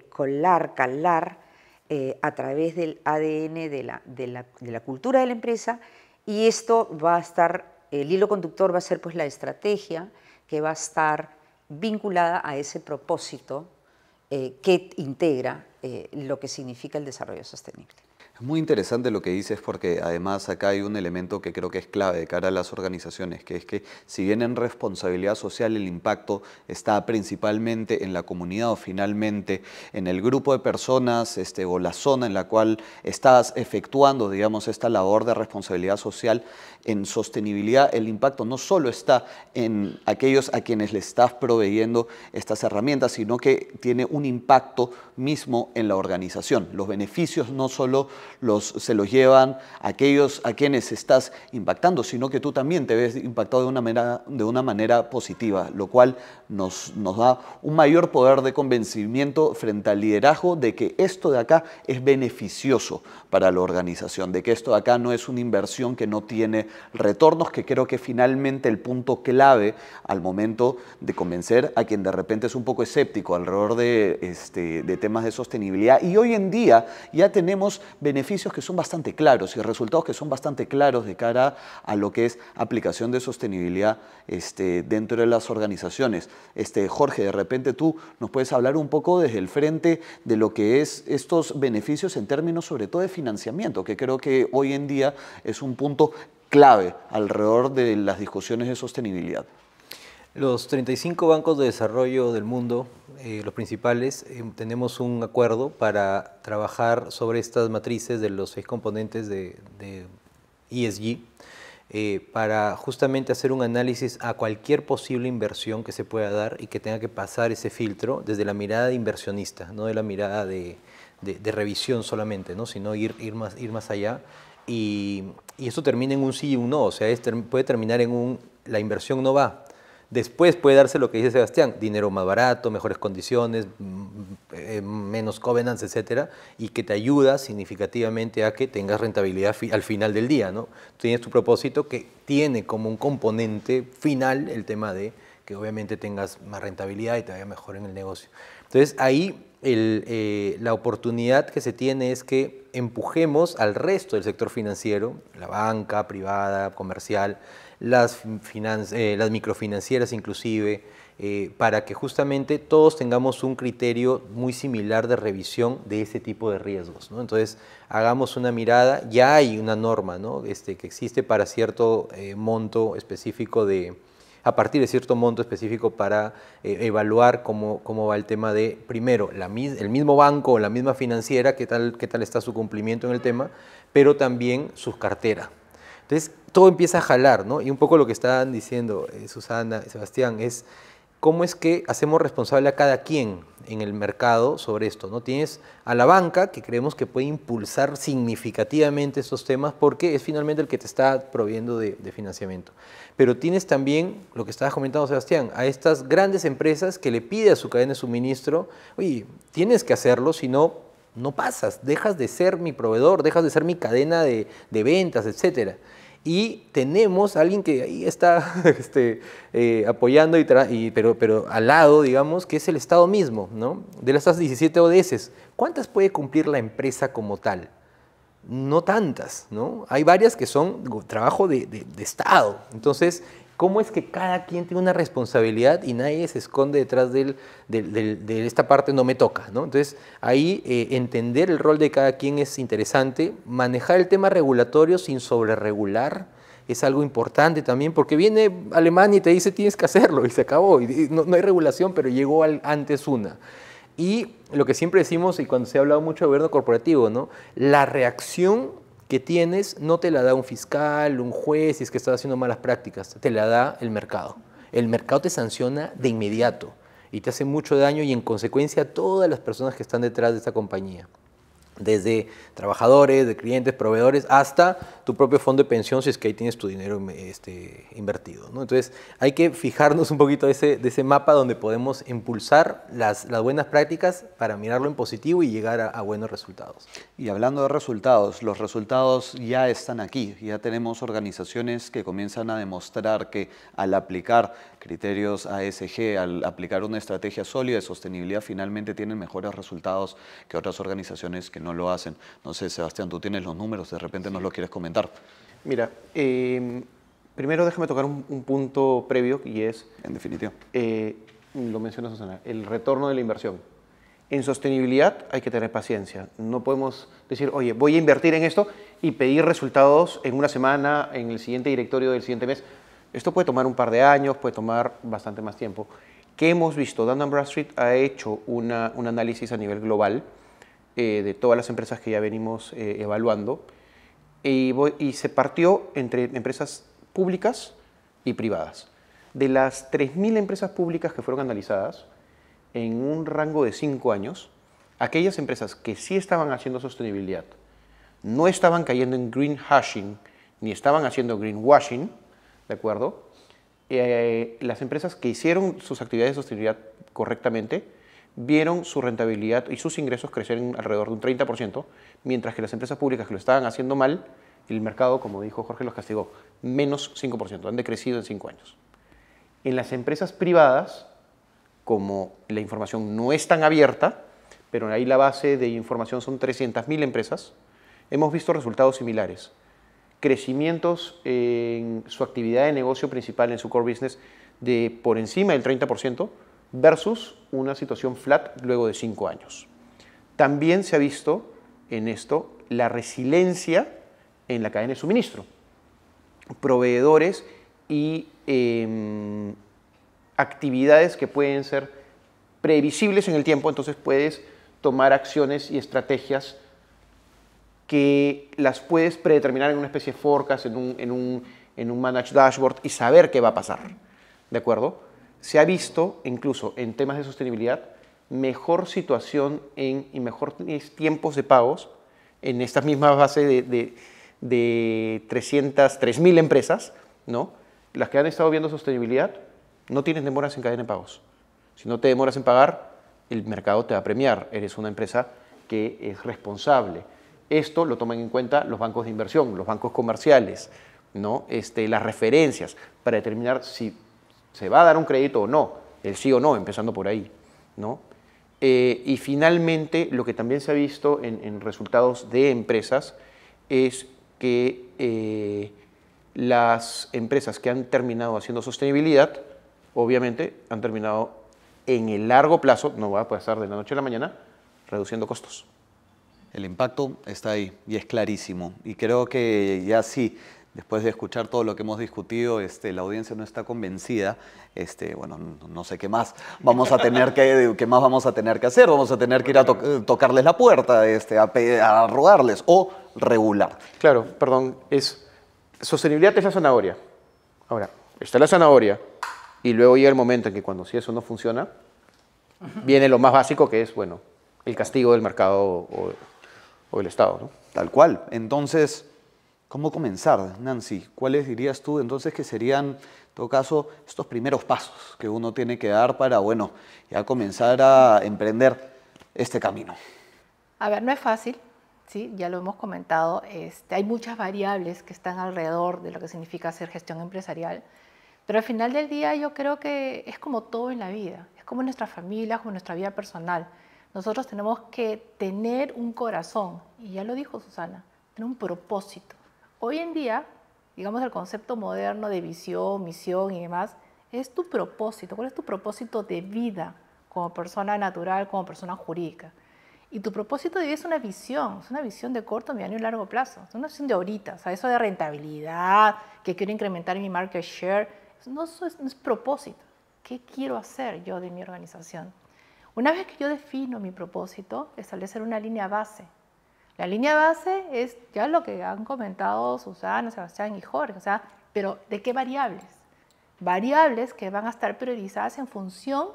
calar a través del ADN de la cultura de la empresa, y esto va a estar, el hilo conductor va a ser pues la estrategia que va a estar vinculada a ese propósito que integra lo que significa el desarrollo sostenible. Es muy interesante lo que dices, porque además acá hay un elemento que creo que es clave de cara a las organizaciones, que es que si bien en responsabilidad social el impacto está principalmente en la comunidad o finalmente en el grupo de personas o la zona en la cual estás efectuando, digamos, esta labor de responsabilidad social, en sostenibilidad el impacto no solo está en aquellos a quienes le estás proveyendo estas herramientas, sino que tiene un impacto mismo en la organización. Los beneficios no solo se los llevan aquellos a quienes estás impactando, sino que tú también te ves impactado de una manera positiva, lo cual nos da un mayor poder de convencimiento frente al liderazgo de que esto de acá es beneficioso para la organización, de que esto de acá no es una inversión que no tiene retornos, que creo que finalmente el punto clave al momento de convencer a quien de repente es un poco escéptico alrededor de temas de sostenibilidad. Y hoy en día ya tenemos beneficios beneficios que son bastante claros y resultados que son bastante claros de cara a lo que es aplicación de sostenibilidad dentro de las organizaciones. Jorge, de repente tú nos puedes hablar un poco desde el frente de lo que es estos beneficios en términos sobre todo de financiamiento, que creo que hoy en día es un punto clave alrededor de las discusiones de sostenibilidad. Los 35 bancos de desarrollo del mundo, los principales, tenemos un acuerdo para trabajar sobre estas matrices de los 6 componentes de ESG, para justamente hacer un análisis a cualquier posible inversión que se pueda dar y que tenga que pasar ese filtro desde la mirada de inversionista, no de la mirada de revisión solamente, ¿no? Sino ir más allá. Y eso termina en un sí y un no, o sea, puede terminar en un la inversión no va. Después puede darse lo que dice Sebastián, dinero más barato, mejores condiciones, menos covenants, etcétera, y que te ayuda significativamente a que tengas rentabilidad al final del día, ¿no? Tienes tu propósito que tiene como un componente final el tema de que obviamente tengas más rentabilidad y te vaya mejor en el negocio. Entonces ahí la oportunidad que se tiene es que empujemos al resto del sector financiero, la banca privada, comercial, las microfinancieras inclusive, para que justamente todos tengamos un criterio muy similar de revisión de ese tipo de riesgos, ¿no? Entonces, hagamos una mirada, ya hay una norma, ¿no? Que existe para cierto monto específico a partir de cierto monto específico para evaluar cómo va el tema de, primero, el mismo banco o la misma financiera, qué tal está su cumplimiento en el tema, pero también su cartera. Entonces, todo empieza a jalar, ¿no? Y un poco lo que estaban diciendo Susana y Sebastián es cómo es que hacemos responsable a cada quien en el mercado sobre esto, ¿no? Tienes a la banca, que creemos que puede impulsar significativamente estos temas porque es finalmente el que te está proveyendo de financiamiento. Pero tienes también, lo que estabas comentando Sebastián, a estas grandes empresas que le pide a su cadena de suministro, oye, tienes que hacerlo, si no, no pasas, dejas de ser mi proveedor, dejas de ser mi cadena de ventas, etcétera. Y tenemos a alguien que ahí está apoyando, pero al lado, digamos, que es el Estado mismo, ¿no? De estas 17 ODS, ¿cuántas puede cumplir la empresa como tal? No tantas, ¿no? Hay varias que son trabajo de Estado. Entonces, ¿cómo es que cada quien tiene una responsabilidad y nadie se esconde detrás de esta parte no me toca, ¿no? Entonces, ahí entender el rol de cada quien es interesante. Manejar el tema regulatorio sin sobreregular es algo importante también, porque viene Alemania y te dice tienes que hacerlo y se acabó. Y no hay regulación, pero llegó antes una. Y lo que siempre decimos, y cuando se ha hablado mucho de gobierno corporativo, ¿no? La reacción que tienes no te la da un fiscal, un juez, si es que estás haciendo malas prácticas, te la da el mercado. El mercado te sanciona de inmediato y te hace mucho daño y en consecuencia todas las personas que están detrás de esta compañía. Desde trabajadores, de clientes, proveedores, hasta tu propio fondo de pensión si es que ahí tienes tu dinero invertido, ¿no? Entonces hay que fijarnos un poquito de ese mapa donde podemos impulsar las buenas prácticas para mirarlo en positivo y llegar a buenos resultados. Y hablando de resultados, los resultados ya están aquí, ya tenemos organizaciones que comienzan a demostrar que al aplicar criterios ASG, al aplicar una estrategia sólida de sostenibilidad, finalmente tienen mejores resultados que otras organizaciones que no lo hacen. No sé, Sebastián, tú tienes los números, de repente nos lo quieres comentar. Mira, primero déjame tocar un punto previo y es... En definitiva. Lo menciona Susana, el retorno de la inversión. En sostenibilidad hay que tener paciencia. No podemos decir, oye, voy a invertir en esto y pedir resultados en una semana, en el siguiente directorio del siguiente mes. Esto puede tomar un par de años, puede tomar bastante más tiempo. ¿Qué hemos visto? Dun & Bradstreet ha hecho un análisis a nivel global de todas las empresas que ya venimos evaluando y se partió entre empresas públicas y privadas. De las 3.000 empresas públicas que fueron analizadas, en un rango de 5 años, aquellas empresas que sí estaban haciendo sostenibilidad, no estaban cayendo en greenwashing, ni estaban haciendo greenwashing, ¿de acuerdo? Las empresas que hicieron sus actividades de sostenibilidad correctamente, vieron su rentabilidad y sus ingresos crecer en alrededor de un 30%, mientras que las empresas públicas que lo estaban haciendo mal, el mercado, como dijo Jorge, los castigó, menos 5%, han decrecido en 5 años. En las empresas privadas, como la información no es tan abierta, pero ahí la base de información son 300.000 empresas, hemos visto resultados similares. Crecimientos en su actividad de negocio principal, en su core business, de por encima del 30% versus una situación flat luego de 5 años. También se ha visto en esto la resiliencia en la cadena de suministro. Proveedores y actividades que pueden ser previsibles en el tiempo, entonces puedes tomar acciones y estrategias que las puedes predeterminar en una especie de forecast, en un managed dashboard y saber qué va a pasar, ¿de acuerdo? Se ha visto, incluso en temas de sostenibilidad, mejor situación y mejores tiempos de pagos en estas mismas bases de 3.000 empresas, ¿no? Las que han estado viendo sostenibilidad no tienen demoras en cadena de pagos. Si no te demoras en pagar, el mercado te va a premiar. Eres una empresa que es responsable. Esto lo toman en cuenta los bancos de inversión, los bancos comerciales, ¿no? Las referencias para determinar si se va a dar un crédito o no, el sí o no, empezando por ahí, ¿no? Y finalmente, lo que también se ha visto en resultados de empresas es que las empresas que han terminado haciendo sostenibilidad, obviamente han terminado en el largo plazo, no va a pasar de la noche a la mañana, reduciendo costos. El impacto está ahí y es clarísimo. Y creo que ya sí, después de escuchar todo lo que hemos discutido, la audiencia no está convencida. Bueno, no sé qué más vamos a tener qué más vamos a tener que hacer. Vamos a tener que ir a tocarles la puerta, a rogarles o regular. Claro, perdón, sostenibilidad es la zanahoria. Ahora, está la zanahoria y luego llega el momento en que cuando si eso no funciona, viene lo más básico que es, bueno, el castigo del mercado o del Estado, ¿no? Tal cual. Entonces, ¿cómo comenzar, Nancy? ¿Cuáles dirías tú entonces que serían, en todo caso, estos primeros pasos que uno tiene que dar para, bueno, ya comenzar a emprender este camino? A ver, no es fácil, ¿sí? Ya lo hemos comentado. Hay muchas variables que están alrededor de lo que significa hacer gestión empresarial, pero al final del día yo creo que es como todo en la vida, es como nuestra familia, como nuestra vida personal. Nosotros tenemos que tener un corazón, y ya lo dijo Susana, tener un propósito. Hoy en día, digamos, el concepto moderno de visión, misión y demás, es tu propósito. ¿Cuál es tu propósito de vida como persona natural, como persona jurídica? Y tu propósito de vida es una visión de corto, mediano y largo plazo. Es una visión de ahorita, o sea, eso de rentabilidad, que quiero incrementar mi market share, no es propósito. ¿Qué quiero hacer yo de mi organización? Una vez que yo defino mi propósito, establecer una línea base. La línea base es ya lo que han comentado Susana, Sebastián y Jorge, o sea, pero ¿de qué variables? Variables que van a estar priorizadas en función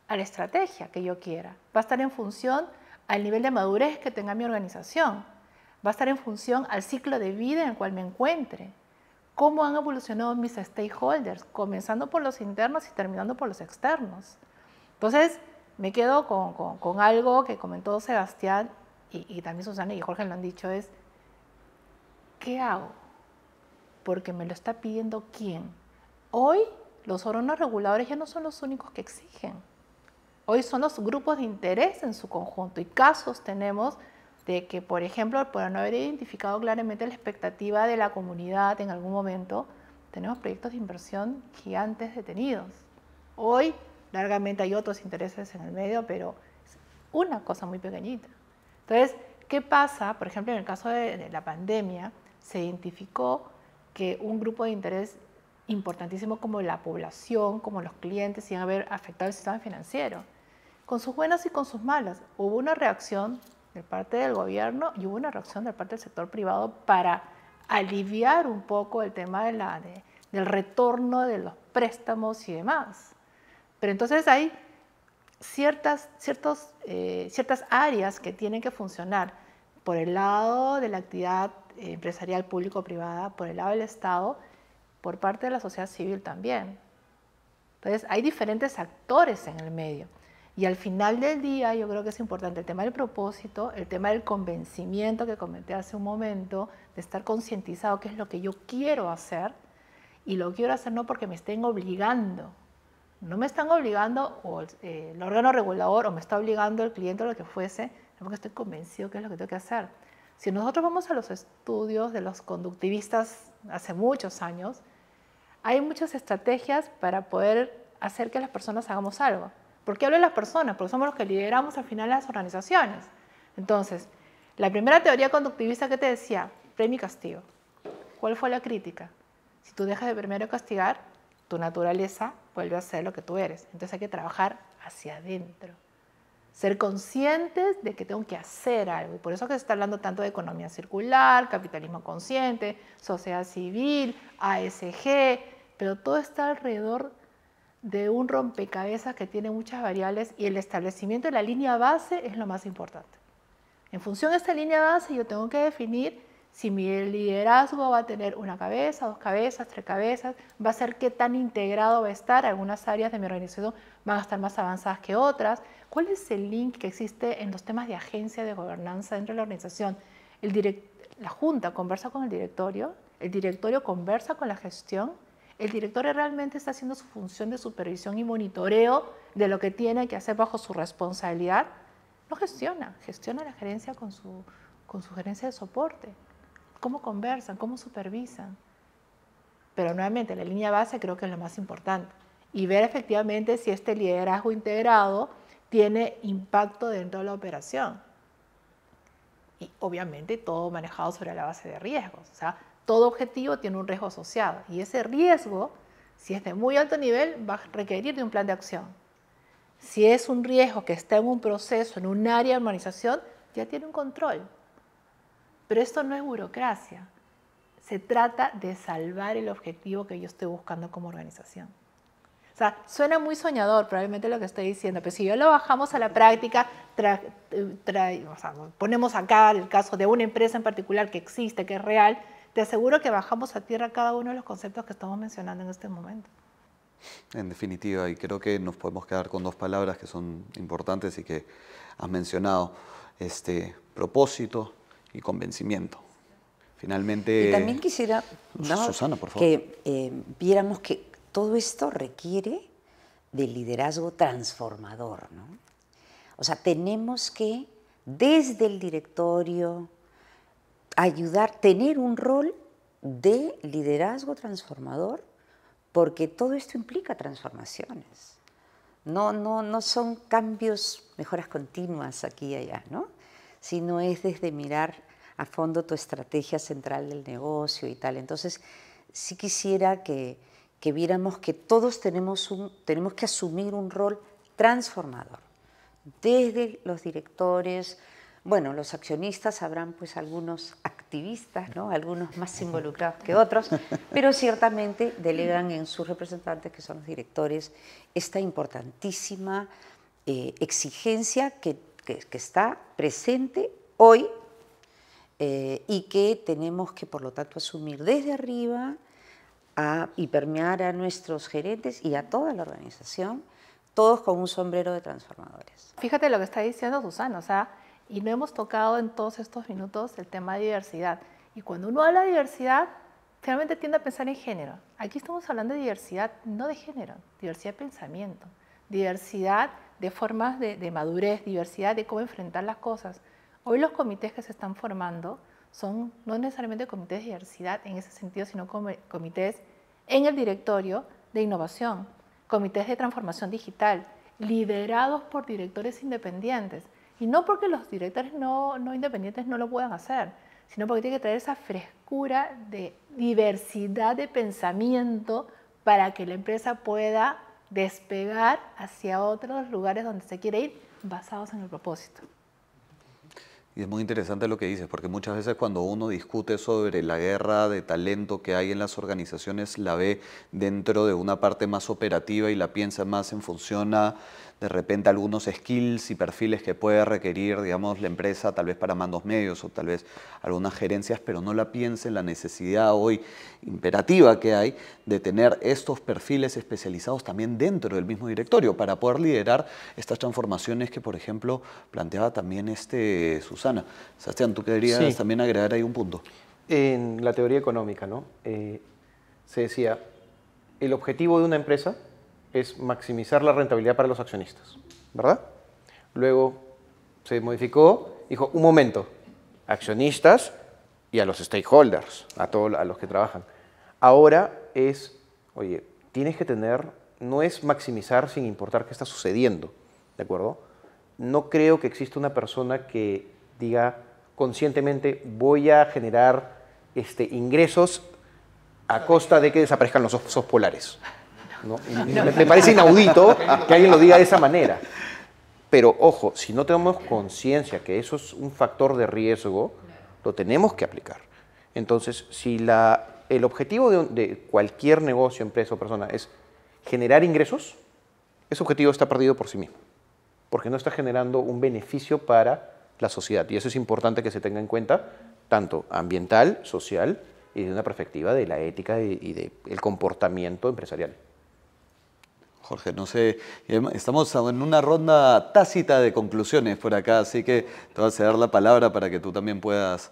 a la estrategia que yo quiera. Va a estar en función al nivel de madurez que tenga mi organización. Va a estar en función al ciclo de vida en el cual me encuentre. Cómo han evolucionado mis stakeholders, comenzando por los internos y terminando por los externos. Entonces, me quedo con algo que comentó Sebastián y también Susana y Jorge lo han dicho, es ¿qué hago? Porque me lo está pidiendo ¿quién? Hoy los órganos reguladores ya no son los únicos que exigen. Hoy son los grupos de interés en su conjunto y casos tenemos de que, por ejemplo, por no haber identificado claramente la expectativa de la comunidad en algún momento, tenemos proyectos de inversión gigantes detenidos. Hoy, largamente hay otros intereses en el medio, pero es una cosa muy pequeñita. Entonces, ¿qué pasa? Por ejemplo, en el caso de la pandemia, se identificó que un grupo de interés importantísimo como la población, como los clientes, iban a ver afectado el sistema financiero. Con sus buenas y con sus malas, hubo una reacción de parte del gobierno y hubo una reacción de parte del sector privado para aliviar un poco el tema del retorno de los préstamos y demás. Pero entonces hay ciertas áreas que tienen que funcionar por el lado de la actividad empresarial público-privada, por el lado del Estado, por parte de la sociedad civil también. Entonces hay diferentes actores en el medio. Y al final del día yo creo que es importante el tema del propósito, el tema del convencimiento que comenté hace un momento, de estar concientizado qué es lo que yo quiero hacer, y lo quiero hacer no porque me estén obligando. No me están obligando o el órgano regulador o me está obligando el cliente o lo que fuese, no porque estoy convencido que es lo que tengo que hacer, Si nosotros vamos a los estudios de los conductivistas hace muchos años, hay muchas estrategias para poder hacer que las personas hagamos algo. ¿Por qué hablo de las personas? Porque somos los que lideramos al final las organizaciones. Entonces, la primera teoría conductivista que te decía, premio y castigo. ¿Cuál fue la crítica? Si tú dejas de primero castigar, tu naturaleza vuelve a ser lo que tú eres. Entonces hay que trabajar hacia adentro. Ser conscientes de que tengo que hacer algo. Y por eso que se está hablando tanto de economía circular, capitalismo consciente, sociedad civil, ASG, pero todo está alrededor de un rompecabezas que tiene muchas variables y el establecimiento de la línea base es lo más importante. En función de esta línea base yo tengo que definir si mi liderazgo va a tener una cabeza, 2 cabezas, 3 cabezas, va a ser qué tan integrado va a estar, algunas áreas de mi organización van a estar más avanzadas que otras. ¿Cuál es el link que existe en los temas de agencia de gobernanza dentro de la organización? La junta conversa con el directorio conversa con la gestión, el directorio realmente está haciendo su función de supervisión y monitoreo de lo que tiene que hacer bajo su responsabilidad. No gestiona la gerencia con su gerencia de soporte. ¿Cómo conversan? ¿Cómo supervisan? Pero nuevamente, la línea base creo que es lo más importante. Y ver efectivamente si este liderazgo integrado tiene impacto dentro de la operación. Y obviamente todo manejado sobre la base de riesgos. O sea, todo objetivo tiene un riesgo asociado. Y ese riesgo, si es de muy alto nivel, va a requerir de un plan de acción. Si es un riesgo que está en un proceso, en un área de organización, ya tiene un control. Pero esto no es burocracia. Se trata de salvar el objetivo que yo estoy buscando como organización. O sea, suena muy soñador probablemente lo que estoy diciendo, pero si yo lo bajamos a la práctica, ponemos acá el caso de una empresa en particular que existe, que es real, te aseguro que bajamos a tierra cada uno de los conceptos que estamos mencionando en este momento. En definitiva, y creo que nos podemos quedar con 2 palabras que son importantes y que has mencionado, propósito y convencimiento. Finalmente... Y también quisiera, ¿no?, Susana, por favor, que viéramos que todo esto requiere de liderazgo transformador, ¿no? O sea, tenemos que, desde el directorio, tener un rol de liderazgo transformador, porque todo esto implica transformaciones. No son cambios, mejoras continuas aquí y allá, ¿no? Sino es desde mirar a fondo tu estrategia central del negocio y tal. Entonces, sí quisiera que viéramos que todos tenemos que asumir un rol transformador. Desde los directores, bueno, los accionistas habrán pues algunos activistas, ¿no?, algunos más involucrados que otros, pero ciertamente delegan en sus representantes, que son los directores, esta importantísima exigencia que está presente hoy y que tenemos que, por lo tanto, asumir desde arriba y permear a nuestros gerentes y a toda la organización, todos con un sombrero de transformadores. Fíjate lo que está diciendo Susana, o sea, y no hemos tocado en todos estos minutos el tema de diversidad. Y cuando uno habla de diversidad, finalmente tiende a pensar en género. Aquí estamos hablando de diversidad, no de género, diversidad de pensamiento, diversidad de formas de madurez, diversidad de cómo enfrentar las cosas. Hoy los comités que se están formando son no necesariamente comités de diversidad en ese sentido, sino comités en el directorio de innovación, comités de transformación digital, liderados por directores independientes. Y no porque los directores no independientes no lo puedan hacer, sino porque tiene que traer esa frescura de diversidad de pensamiento para que la empresa pueda despegar hacia otros lugares donde se quiere ir, basados en el propósito. Y es muy interesante lo que dices, porque muchas veces cuando uno discute sobre la guerra de talento que hay en las organizaciones, la ve dentro de una parte más operativa y la piensa más en función a, de repente, algunos skills y perfiles que puede requerir, digamos, la empresa, tal vez para mandos medios o tal vez algunas gerencias, pero no la piensa en la necesidad hoy imperativa que hay de tener estos perfiles especializados también dentro del mismo directorio para poder liderar estas transformaciones que, por ejemplo, planteaba también Susana. Sebastián, tú querías también agregar ahí un punto. En la teoría económica, ¿no? Se decía, el objetivo de una empresa es maximizar la rentabilidad para los accionistas, ¿verdad? Luego se modificó, dijo, un momento, accionistas y a los stakeholders, a los que trabajan. Ahora es, oye, tienes que tener, no es maximizar sin importar qué está sucediendo, ¿de acuerdo? No creo que exista una persona que diga conscientemente voy a generar ingresos a costa de que desaparezcan los osos polares, ¿no? Me parece inaudito que alguien lo diga de esa manera. Pero ojo, si no tenemos conciencia que eso es un factor de riesgo, lo tenemos que aplicar. Entonces, si el objetivo de cualquier negocio, empresa o persona es generar ingresos, ese objetivo está perdido por sí mismo, porque no está generando un beneficio para la sociedad. Y eso es importante que se tenga en cuenta, tanto ambiental, social y de una perspectiva de la ética y del comportamiento empresarial. Jorge, no sé, estamos en una ronda tácita de conclusiones por acá, así que te voy a ceder la palabra para que tú también puedas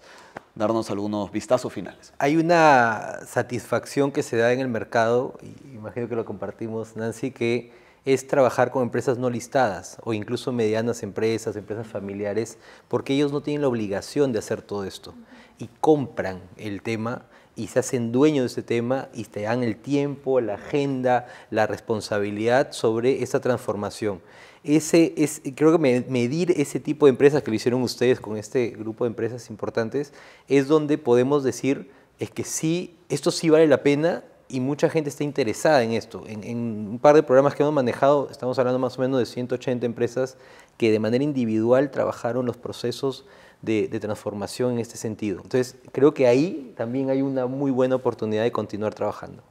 darnos algunos vistazos finales. Hay una satisfacción que se da en el mercado, y imagino que lo compartimos, Nancy, que es trabajar con empresas no listadas o incluso medianas empresas, empresas familiares, porque ellos no tienen la obligación de hacer todo esto y compran el tema y se hacen dueños de ese tema y te dan el tiempo, la agenda, la responsabilidad sobre esa transformación. Creo que medir ese tipo de empresas que lo hicieron ustedes con este grupo de empresas importantes es donde podemos decir es que sí, esto sí vale la pena y mucha gente está interesada en esto. En un par de programas que hemos manejado, estamos hablando más o menos de 180 empresas que de manera individual trabajaron los procesos de transformación en este sentido. Entonces, creo que ahí también hay una muy buena oportunidad de continuar trabajando.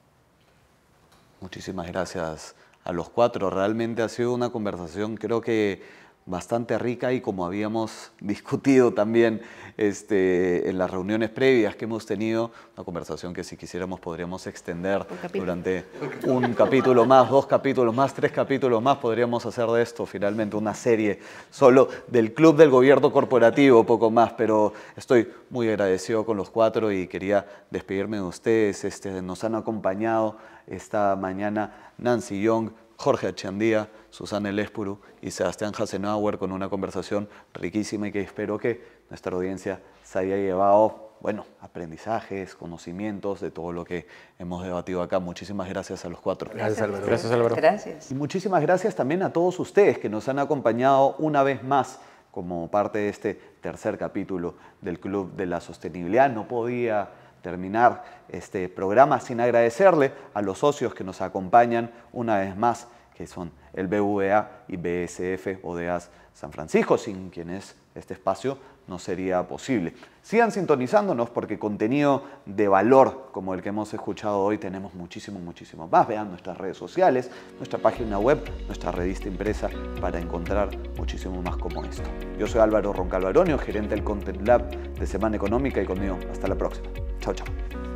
Muchísimas gracias a los cuatro. Realmente ha sido una conversación, creo que bastante rica y como habíamos discutido también en las reuniones previas que hemos tenido, una conversación que si quisiéramos podríamos extender durante un capítulo más, 2 capítulos más, 3 capítulos más, podríamos hacer de esto finalmente una serie solo del Club del Gobierno Corporativo, poco más, pero estoy muy agradecido con los cuatro y quería despedirme de ustedes. Nos han acompañado esta mañana Nancy Young, Jorge Achandía, Susana Elespuru y Sebastián Hasenauer con una conversación riquísima y que espero que nuestra audiencia se haya llevado, bueno, aprendizajes, conocimientos de todo lo que hemos debatido acá. Muchísimas gracias a los cuatro. Gracias, Álvaro. Gracias, Álvaro. Gracias. Y muchísimas gracias también a todos ustedes que nos han acompañado una vez más como parte de este tercer capítulo del Club de la Sostenibilidad. No podía terminar este programa sin agradecerle a los socios que nos acompañan una vez más, que son el BVA y BSF Bodegas San Francisco, sin quienes este espacio no sería posible. Sigan sintonizándonos porque contenido de valor como el que hemos escuchado hoy tenemos muchísimo más. Vean nuestras redes sociales, nuestra página web, nuestra revista impresa para encontrar muchísimo más como esto. Yo soy Álvaro Roncalvaronio, gerente del Content Lab de Semana Económica y conmigo hasta la próxima. Chao, chao.